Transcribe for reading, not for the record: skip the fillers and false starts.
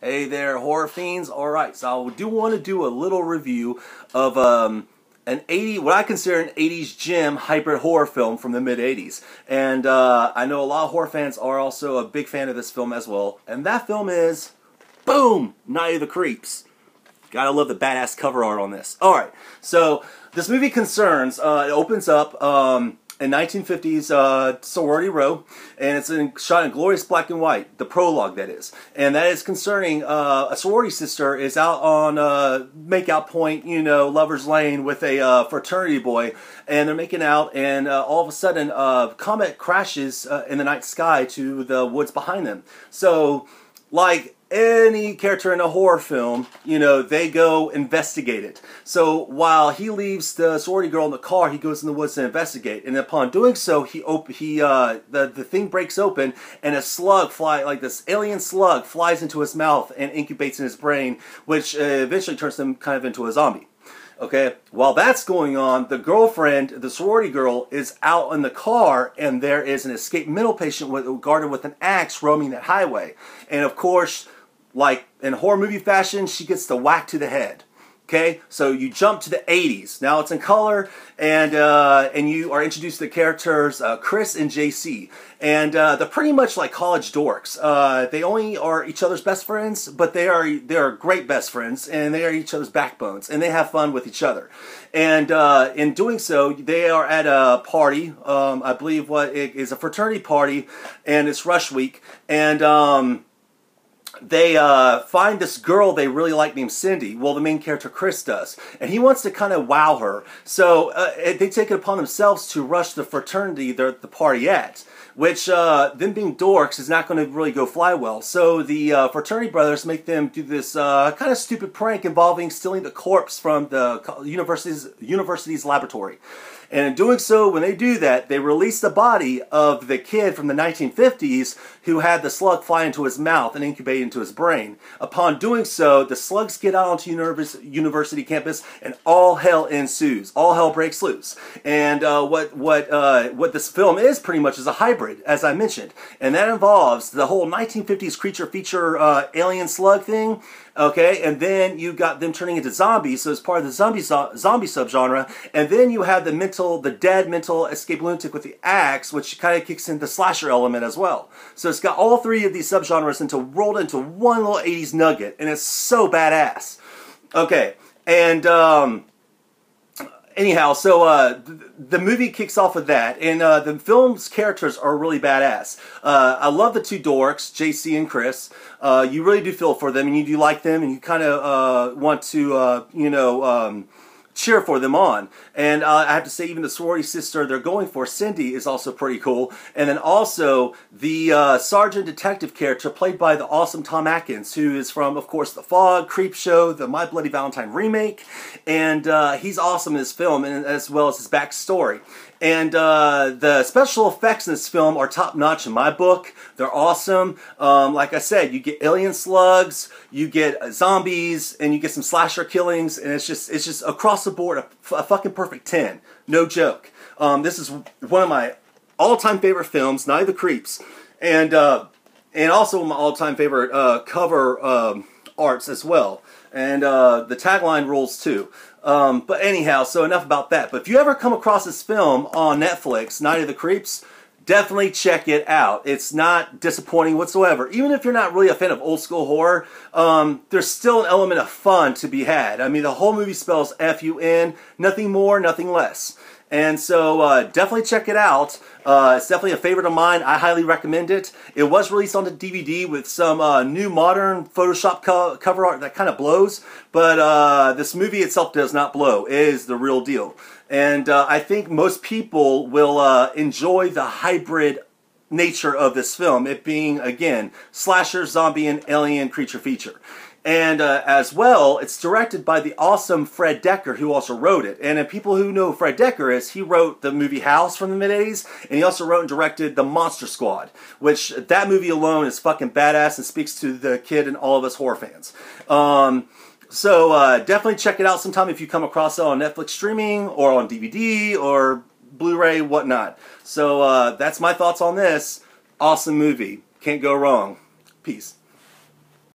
Hey there, horror fiends. Alright, so I do want to do a little review of what I consider an 80s gem hybrid horror film from the mid-80s. And I know a lot of horror fans are also a big fan of this film as well. And that film is, boom, Night of the Creeps. Gotta love the badass cover art on this. Alright, so this movie concerns, it opens up in 1950s Sorority Row, and it's shot in glorious black and white, the prologue that is. And that is concerning a sorority sister is out on makeout point, you know, Lover's Lane with a fraternity boy, and they're making out, and all of a sudden a comet crashes in the night sky to the woods behind them. So, like any character in a horror film, you know, they go investigate it. So while he leaves the sorority girl in the car, he goes in the woods to investigate. And upon doing so, the thing breaks open, and a slug like this alien slug flies into his mouth and incubates in his brain, which eventually turns him kind of into a zombie. Okay, while that's going on, the girlfriend, the sorority girl, is out in the car, and there is an escaped mental patient guarded with an axe roaming that highway. And of course, like in horror movie fashion, she gets the whack to the head. Okay, so you jump to the 80s. Now it's in color, and you are introduced to the characters Chris and JC, and they're pretty much like college dorks. They only are each other's best friends, but they are great best friends, and they are each other's backbones, and they have fun with each other. And in doing so, they are at a party. I believe what it is a fraternity party, and it's rush week, and they find this girl they really like named Cindy. Well, the main character Chris does. And he wants to kind of wow her. So they take it upon themselves to rush the fraternity they're at the party at. Which, them being dorks, is not going to really go fly well. So the fraternity brothers make them do this kind of stupid prank involving stealing the corpse from the university's laboratory. And in doing so, when they do that, they release the body of the kid from the 1950s who had the slug fly into his mouth and incubate into his brain. Upon doing so, the slugs get out onto university campus, and all hell ensues. All hell breaks loose. And what this film is pretty much is a hybrid, as I mentioned, and that involves the whole 1950s creature feature alien slug thing. Okay, and then you got them turning into zombies, so it's part of the zombie subgenre. And then you have the dead mental escape lunatic with the axe, which kind of kicks in the slasher element as well. So it's got all three of these subgenres rolled into one little 80s nugget, and it's so badass. Okay, and anyhow, so the movie kicks off with that, and the film's characters are really badass. I love the two dorks, JC and Chris. You really do feel for them, and you do like them, and you kind of want to, cheer for them on. And I have to say, even the sorority sister they're going for, Cindy, is also pretty cool. And then also the sergeant detective character played by the awesome Tom Atkins, who is from, of course, The Fog, Creepshow, the My Bloody Valentine remake. And he's awesome in this film, and as well as his backstory. And the special effects in this film are top-notch in my book. They're awesome. Like I said, you get alien slugs, you get zombies, and you get some slasher killings, and it's just across the board a fucking perfect 10. No joke. This is one of my all-time favorite films, Night of the Creeps, and also my all-time favorite cover arts as well. And the tagline rules too. But anyhow, so enough about that. But if you ever come across this film on Netflix, Night of the Creeps, definitely check it out. It's not disappointing whatsoever. Even if you're not really a fan of old school horror, there's still an element of fun to be had. I mean, the whole movie spells F-U-N, nothing more, nothing less. And so definitely check it out. It's definitely a favorite of mine. I highly recommend it. It was released on the DVD with some new modern Photoshop cover art that kind of blows. But this movie itself does not blow. It is the real deal. And I think most people will enjoy the hybrid nature of this film. It being, again, slasher, zombie, and alien creature feature. And as well, it's directed by the awesome Fred Dekker, who also wrote it. And people who know who Fred Dekker is, he wrote the movie House from the mid-80s, and he also wrote and directed The Monster Squad, which that movie alone is fucking badass and speaks to the kid and all of us horror fans. So definitely check it out sometime if you come across it on Netflix streaming or on DVD or Blu-ray, whatnot. So that's my thoughts on this. Awesome movie. Can't go wrong. Peace.